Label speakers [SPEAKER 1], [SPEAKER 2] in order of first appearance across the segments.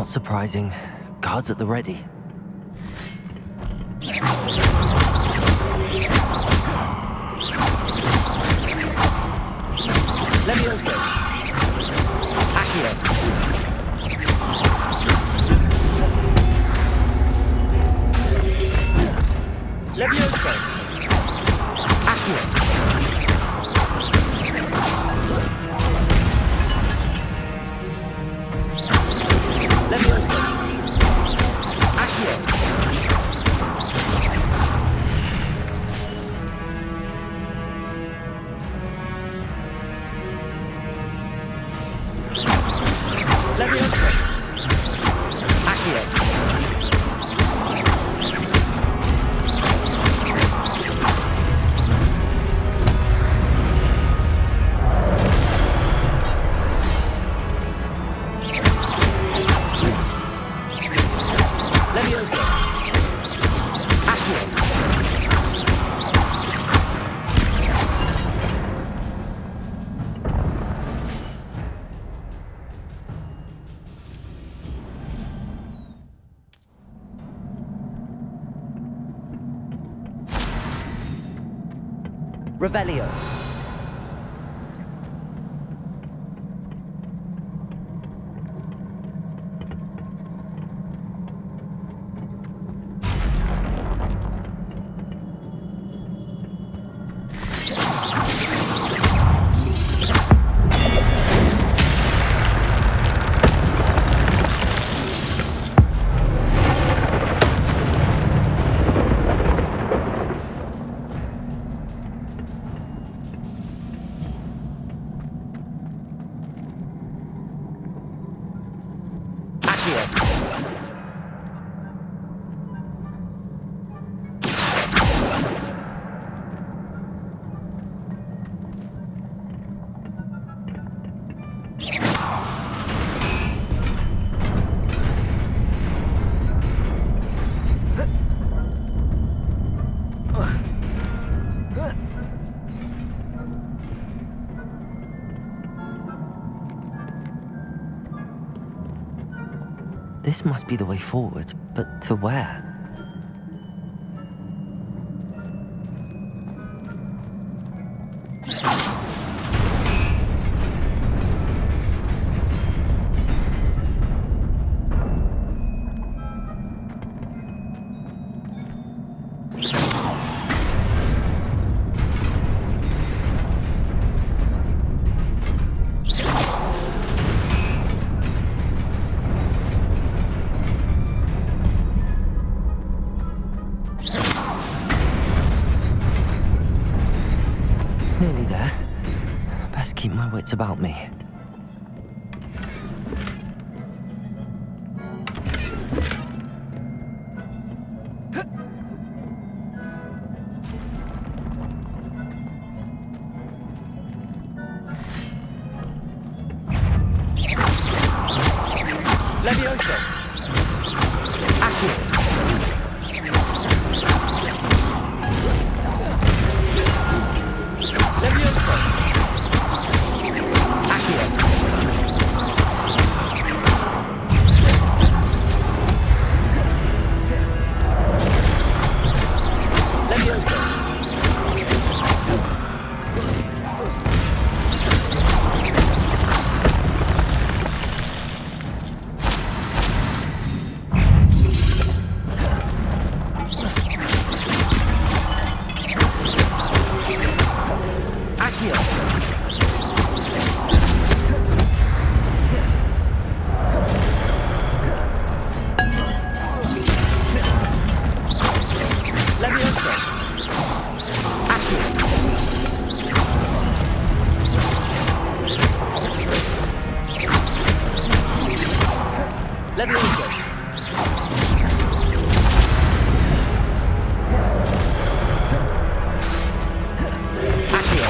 [SPEAKER 1] Not surprising. Guards at the ready.
[SPEAKER 2] Levioso. Accio. Levioso. Accio. Levioso. Accio. Levioso. Accio. Levioso. Accio. Revelio.
[SPEAKER 1] This must be the way forward, but to where? Nearly there. Best keep my wits about me.
[SPEAKER 2] Levioso. Accio. Levioso. Accio. Levioso. Accio. Levioso. Accio. Levioso. Accio.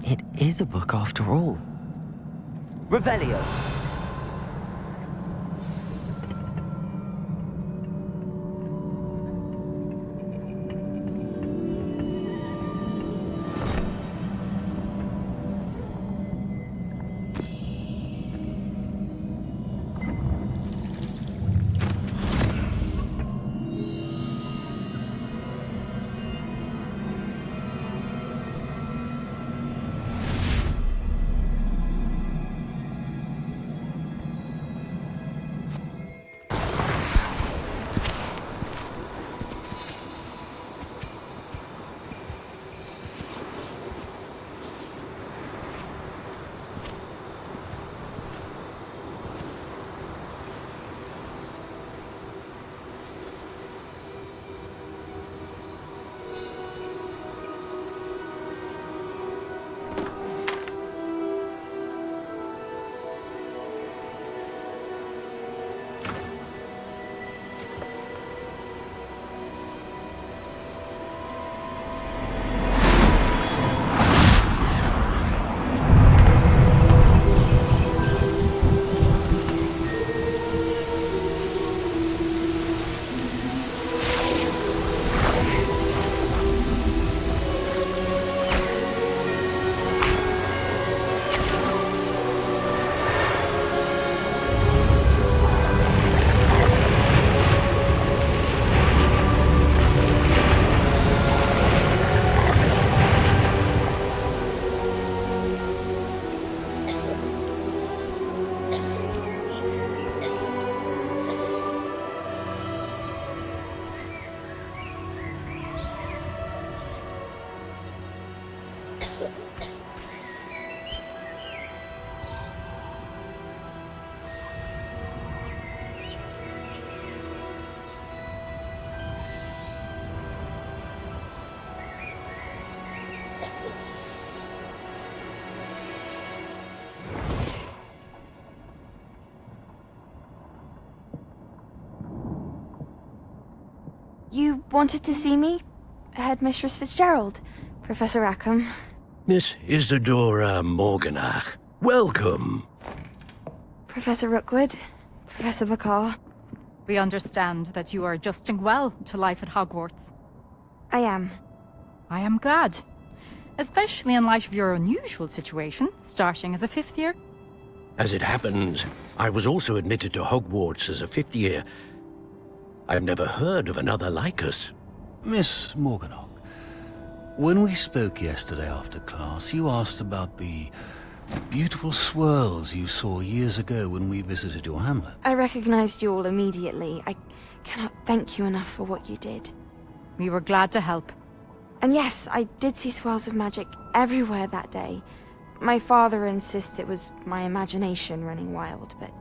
[SPEAKER 1] It is a book after all.
[SPEAKER 2] Revelio.
[SPEAKER 3] You wanted to see me? Headmistress Fitzgerald, Professor Rackham.
[SPEAKER 4] Miss Isadora Morganach, welcome.
[SPEAKER 3] Professor Rookwood, Professor Macaw.
[SPEAKER 5] We understand that you are adjusting well to life at Hogwarts.
[SPEAKER 3] I am.
[SPEAKER 5] I am glad. Especially in light of your unusual situation, starting as a fifth year.
[SPEAKER 4] As it happens, I was also admitted to Hogwarts as a fifth year. I've never heard of another like us.
[SPEAKER 6] Miss Morganach, when we spoke yesterday after class, you asked about the beautiful swirls you saw years ago when we visited your hamlet.
[SPEAKER 3] I recognized you all immediately. I cannot thank you enough for what you did.
[SPEAKER 5] We were glad to help.
[SPEAKER 3] And yes, I did see swirls of magic everywhere that day. My father insists it was my imagination running wild, but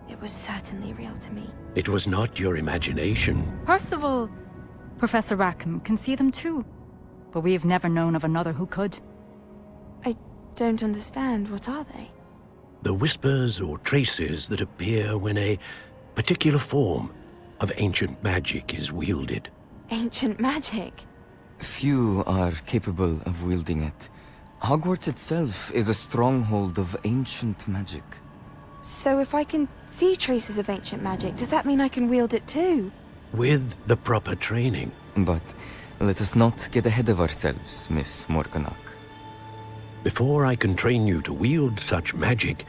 [SPEAKER 3] it was certainly real to me.
[SPEAKER 4] It was not your imagination.
[SPEAKER 5] Percival, Professor Rackham can see them too. But we have never known of another who could.
[SPEAKER 3] I don't understand. What are they?
[SPEAKER 4] The whispers or traces that appear when a particular form of ancient magic is wielded.
[SPEAKER 3] Ancient magic?
[SPEAKER 7] Few are capable of wielding it. Hogwarts itself is a stronghold of ancient magic.
[SPEAKER 3] So if I can see traces of ancient magic, does that mean I can wield it too?
[SPEAKER 4] With the proper training.
[SPEAKER 7] But let us not get ahead of ourselves, Miss Morganach.
[SPEAKER 4] Before I can train you to wield such magic,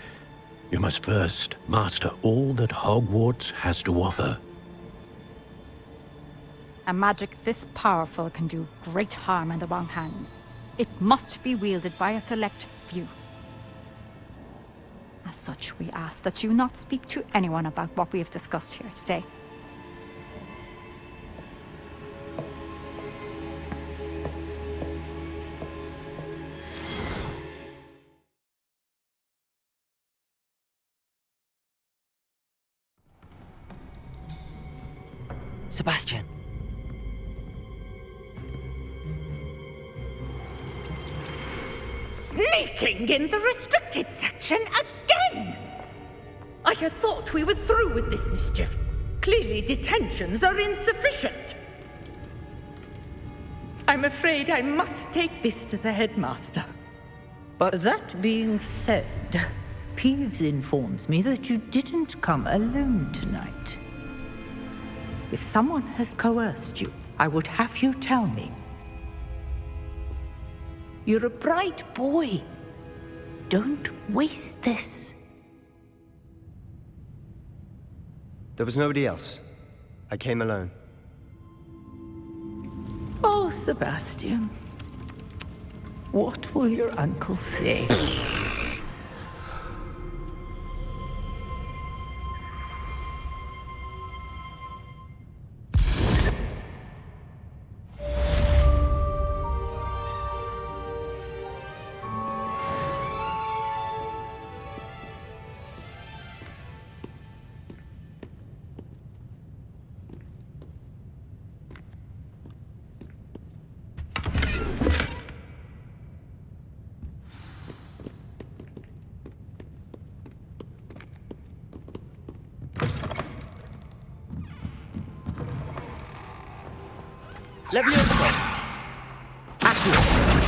[SPEAKER 4] you must first master all that Hogwarts has to offer.
[SPEAKER 5] A magic this powerful can do great harm in the wrong hands. It must be wielded by a select few. As such, we ask that you not speak to anyone about what we have discussed here today.
[SPEAKER 1] Sebastian.
[SPEAKER 8] Sneaking in the restricted section again! I had thought we were through with this mischief. Clearly detentions are insufficient. I'm afraid I must take this to the headmaster.
[SPEAKER 9] But that being said, Peeves informs me that you didn't come alone tonight. If someone has coerced you, I would have you tell me. You're a bright boy. Don't waste this.
[SPEAKER 10] There was nobody else. I came alone.
[SPEAKER 9] Oh, Sebastian. What will your uncle say?
[SPEAKER 2] Leviosa! Accio!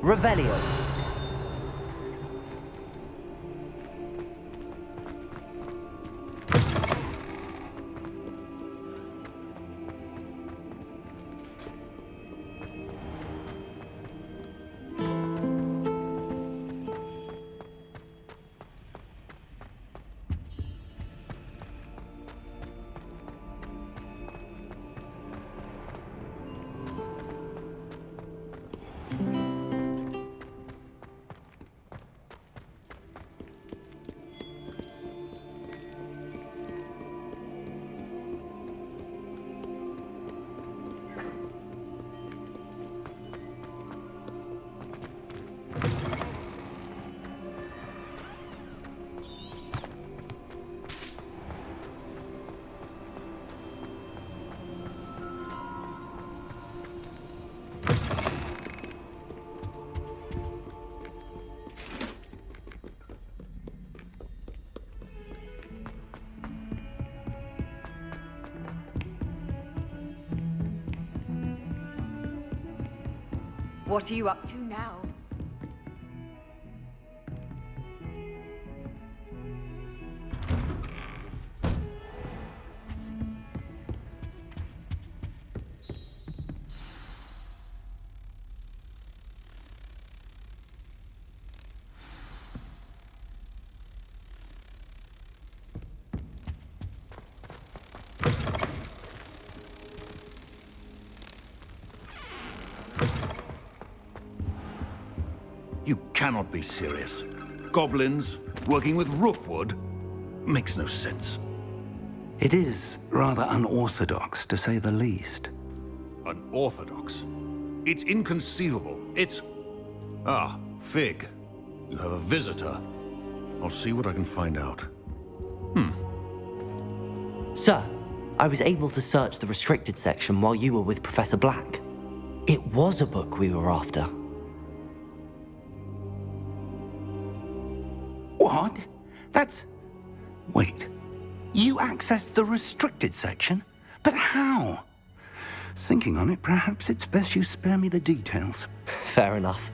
[SPEAKER 1] Revelio.
[SPEAKER 2] What are you up to now?
[SPEAKER 6] You cannot be serious. Goblins working with rookwood? Makes no sense.
[SPEAKER 11] It is rather unorthodox, to say the least.
[SPEAKER 6] Unorthodox? It's inconceivable. It's... Ah, Fig. You have a visitor. I'll see what I can find out.
[SPEAKER 1] Sir, I was able to search the restricted section while you were with Professor Black. It was a book we were after.
[SPEAKER 11] What? That's... Wait. You accessed the restricted section? But how? Thinking on it, perhaps it's best you spare me the details.
[SPEAKER 1] Fair enough.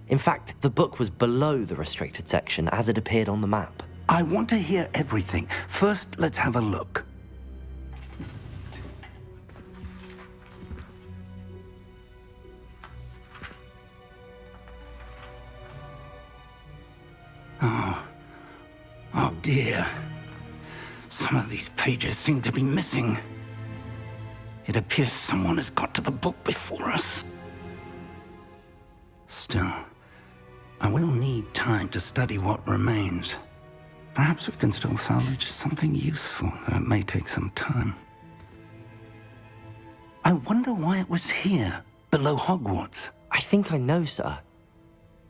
[SPEAKER 1] In fact, the book was below the restricted section as it appeared on the map.
[SPEAKER 11] I want to hear everything. First, let's have a look. Oh dear. Some of these pages seem to be missing. It appears someone has got to the book before us. Still, I will need time to study what remains. Perhaps we can still salvage something useful, though it may take some time. I wonder why it was here, below Hogwarts.
[SPEAKER 1] I think I know, sir.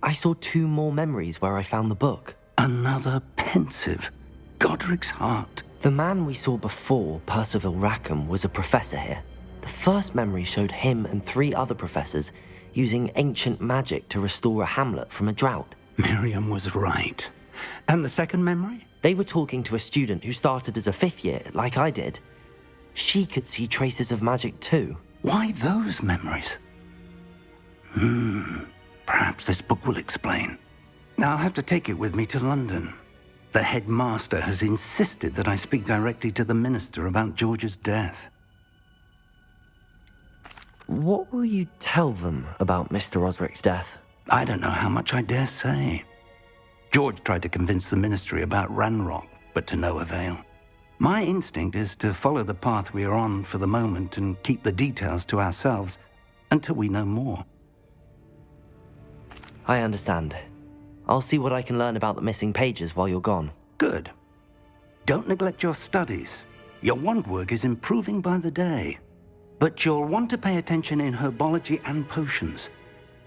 [SPEAKER 1] I saw 2 more memories where I found the book.
[SPEAKER 11] Another pensive. Godric's heart.
[SPEAKER 1] The man we saw before, Percival Rackham, was a professor here. The first memory showed him and 3 other professors using ancient magic to restore a hamlet from a drought.
[SPEAKER 11] Miriam was right. And the second memory?
[SPEAKER 1] They were talking to a student who started as a 5th year, like I did. She could see traces of magic too.
[SPEAKER 11] Why those memories? Perhaps this book will explain. I'll have to take it with me to London. The headmaster has insisted that I speak directly to the minister about George's death.
[SPEAKER 1] What will you tell them about Mr. Osric's death?
[SPEAKER 11] I don't know how much I dare say. George tried to convince the ministry about Ranrock, but to no avail. My instinct is to follow the path we are on for the moment and keep the details to ourselves until we know more.
[SPEAKER 1] I understand. I'll see what I can learn about the missing pages while you're gone.
[SPEAKER 11] Good. Don't neglect your studies. Your wand work is improving by the day. But you'll want to pay attention in herbology and potions.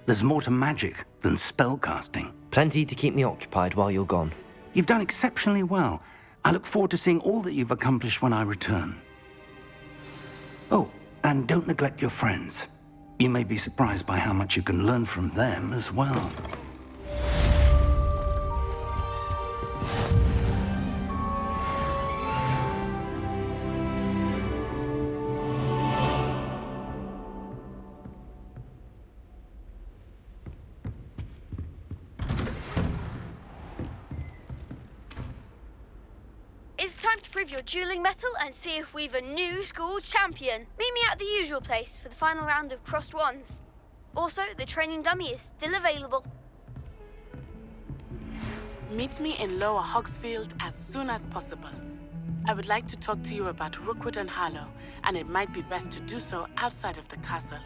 [SPEAKER 11] There's more to magic than spellcasting.
[SPEAKER 1] Plenty to keep me occupied while you're gone.
[SPEAKER 11] You've done exceptionally well. I look forward to seeing all that you've accomplished when I return. Oh, and don't neglect your friends. You may be surprised by how much you can learn from them as well.
[SPEAKER 12] improve your dueling mettle and see if we've a new school champion. Meet me at the usual place for the final round of crossed wands. Also, the training dummy is still available.
[SPEAKER 13] Meet me in Lower Hogsfield as soon as possible. I would like to talk to you about Rookwood and Harlow, and it might be best to do so outside of the castle.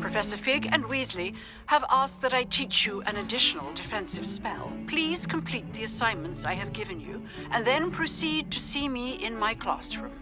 [SPEAKER 14] Professor Fig and Weasley have asked that I teach you an additional defensive spell. Please complete the assignments I have given you, and then proceed to see me in my classroom.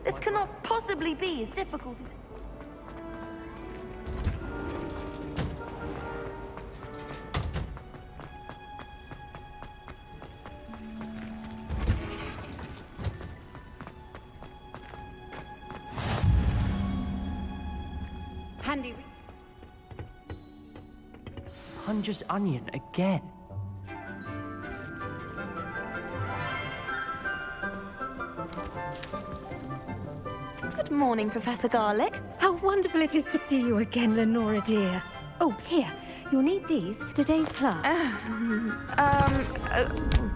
[SPEAKER 3] This cannot possibly be as difficult as...
[SPEAKER 2] Handy.
[SPEAKER 1] Hunger's onion again.
[SPEAKER 3] Good morning, Professor Garlick.
[SPEAKER 15] How wonderful it is to see you again, Lenora dear. Oh, here. You'll need these for today's class.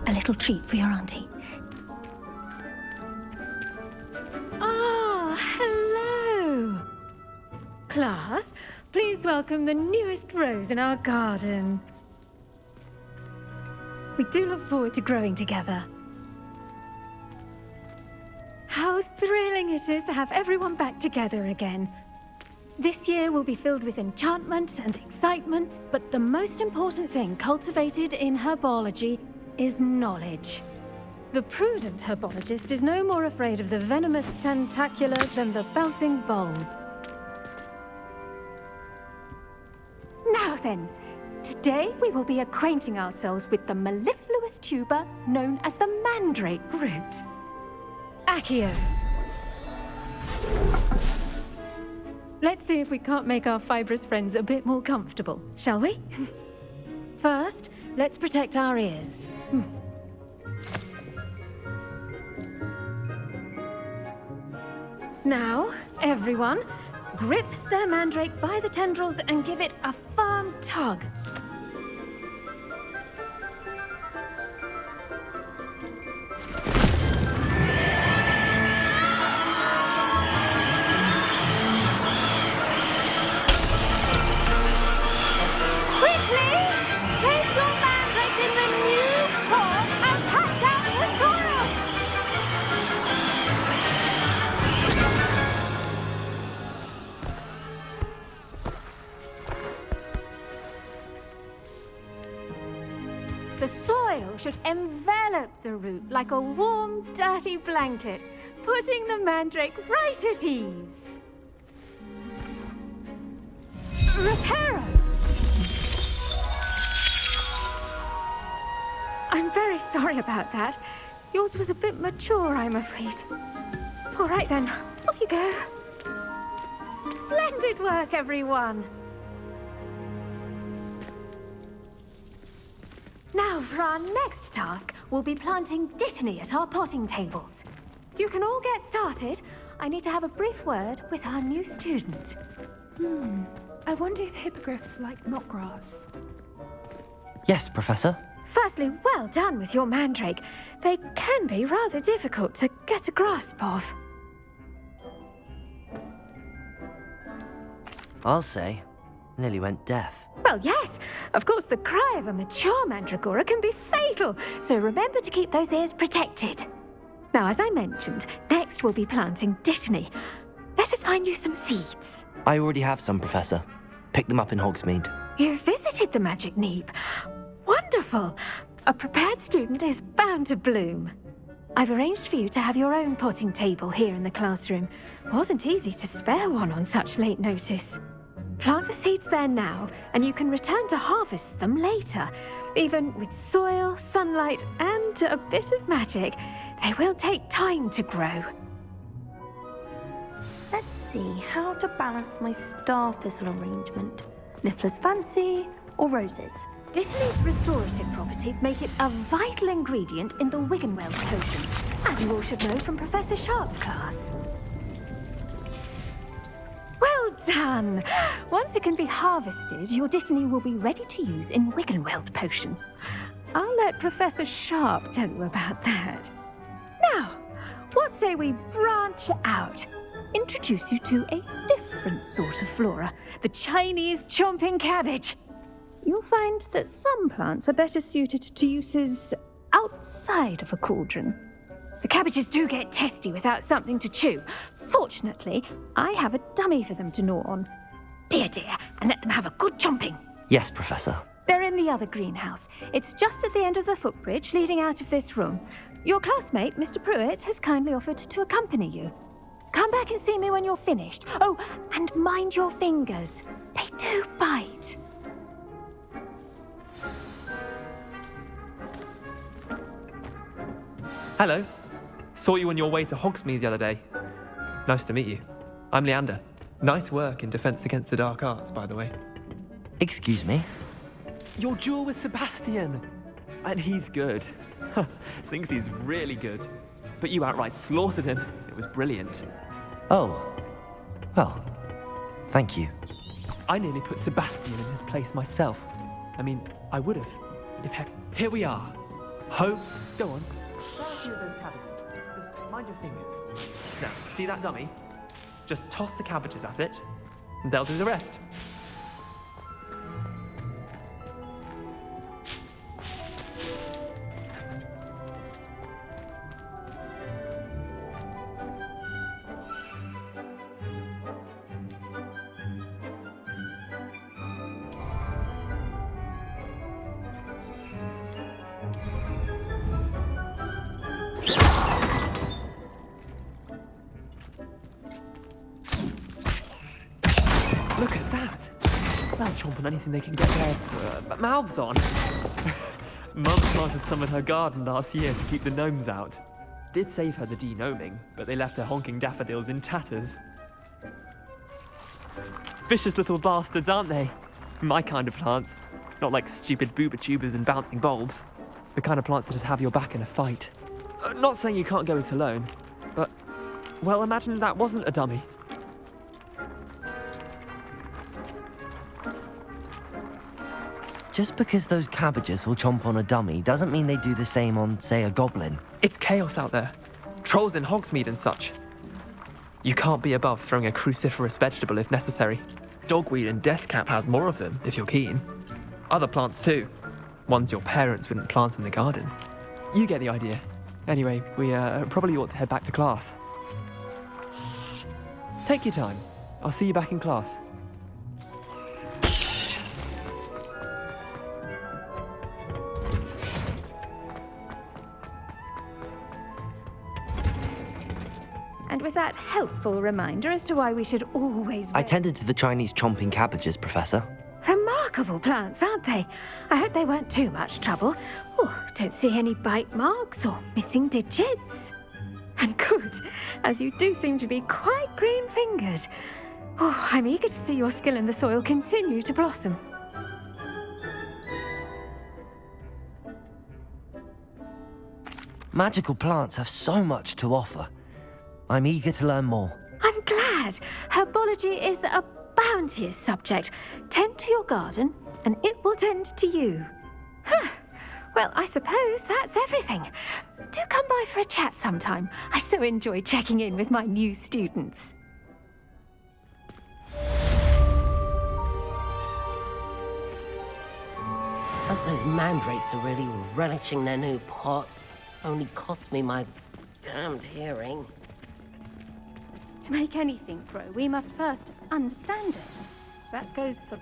[SPEAKER 15] A little treat for your auntie. Ah, hello. Class, please welcome the newest rose in our garden. We do look forward to growing together. How thrilling it is to have everyone back together again. This year will be filled with enchantment and excitement, but the most important thing cultivated in herbology is knowledge. The prudent herbologist is no more afraid of the venomous tentacula than the bouncing bulb. Now then, today we will be acquainting ourselves with the mellifluous tuber known as the mandrake root. Accio. Let's see if we can't make our fibrous friends a bit more comfortable, shall we? First, let's protect our ears. Now, everyone, grip their mandrake by the tendrils and give it a firm tug. The soil should envelop the root like a warm, dirty blanket, putting the mandrake right at ease. Reparo! I'm very sorry about that. Yours was a bit mature, I'm afraid. All right then, off you go. Splendid work, everyone. Now, for our next task, we'll be planting dittany at our potting tables. You can all get started. I need to have a brief word with our new student.
[SPEAKER 16] I wonder if hippogriffs like knotgrass.
[SPEAKER 1] Yes, Professor.
[SPEAKER 15] Firstly, well done with your mandrake. They can be rather difficult to get a grasp of.
[SPEAKER 1] I'll say, nearly went deaf.
[SPEAKER 15] Well, yes. Of course, the cry of a mature mandragora can be fatal, so remember to keep those ears protected. Now, as I mentioned, next we'll be planting dittany. Let us find you some seeds.
[SPEAKER 1] I already have some, Professor. Picked them up in Hogsmeade.
[SPEAKER 15] You visited the Magic Neeb. Wonderful! A prepared student is bound to bloom. I've arranged for you to have your own potting table here in the classroom. Wasn't easy to spare one on such late notice. Plant the seeds there now, and you can return to harvest them later. Even with soil, sunlight, and a bit of magic, they will take time to grow.
[SPEAKER 3] Let's see how to balance my star thistle arrangement. Niffler's fancy or roses?
[SPEAKER 15] Dittany's restorative properties make it a vital ingredient in the Wiggenweld potion, as you all should know from Professor Sharp's class. Well done! Once it can be harvested, your dittany will be ready to use in Wiggenweld potion. I'll let Professor Sharp tell you about that. Now, what say we branch out? Introduce you to a different sort of flora, the Chinese chomping cabbage. You'll find that some plants are better suited to uses outside of a cauldron. The cabbages do get testy without something to chew. Fortunately, I have a dummy for them to gnaw on. Be a dear and let them have a good chomping.
[SPEAKER 1] Yes, Professor.
[SPEAKER 15] They're in the other greenhouse. It's just at the end of the footbridge leading out of this room. Your classmate, Mr. Pruitt, has kindly offered to accompany you. Come back and see me when you're finished. Oh, and mind your fingers. They do bite.
[SPEAKER 17] Hello. Saw you on your way to Hogsmeade the other day. Nice to meet you. I'm Leander. Nice work in Defense Against the Dark Arts, by the way.
[SPEAKER 1] Excuse me?
[SPEAKER 17] Your duel with Sebastian. And he's good. Thinks he's really good. But you outright slaughtered him. It was brilliant.
[SPEAKER 1] Oh. Well, thank you.
[SPEAKER 17] I nearly put Sebastian in his place myself. I mean, I would have. If heck, here we are. Ho, go on. Just mind your fingers. Now, see that dummy? Just toss the cabbages at it, and they'll do the rest. Look at that! They'll chomp on anything they can get their mouths on. Mum planted some in her garden last year to keep the gnomes out. Did save her the de-gnoming, but they left her honking daffodils in tatters. Vicious little bastards, aren't they? My kind of plants. Not like stupid booba tubers and bouncing bulbs. The kind of plants that'd have your back in a fight. Not saying you can't go it alone, but, well, imagine that wasn't a dummy.
[SPEAKER 1] Just because those cabbages will chomp on a dummy doesn't mean they do the same on, say, a goblin.
[SPEAKER 17] It's chaos out there. Trolls in Hogsmeade and such. You can't be above throwing a cruciferous vegetable if necessary. Dogweed and deathcap has more of them, if you're keen. Other plants too. Ones your parents wouldn't plant in the garden. You get the idea. Anyway, we probably ought to head back to class. Take your time. I'll see you back in class.
[SPEAKER 15] And with that helpful reminder as to why we should always...
[SPEAKER 1] I tended to the Chinese chomping cabbages, Professor.
[SPEAKER 15] Remarkable plants, aren't they? I hope they weren't too much trouble. Oh, don't see any bite marks or missing digits. And good, as you do seem to be quite green-fingered. Oh, I'm eager to see your skill in the soil continue to blossom.
[SPEAKER 1] Magical plants have so much to offer. I'm eager to learn more.
[SPEAKER 15] I'm glad. Herbology is a bounteous subject. Tend to your garden, and it will tend to you. Huh. Well, I suppose that's everything. Do come by for a chat sometime. I so enjoy checking in with my new students.
[SPEAKER 18] Hope those mandrakes are really relishing their new pots. Only cost me my damned hearing.
[SPEAKER 15] To make anything grow, we must first understand it. That goes for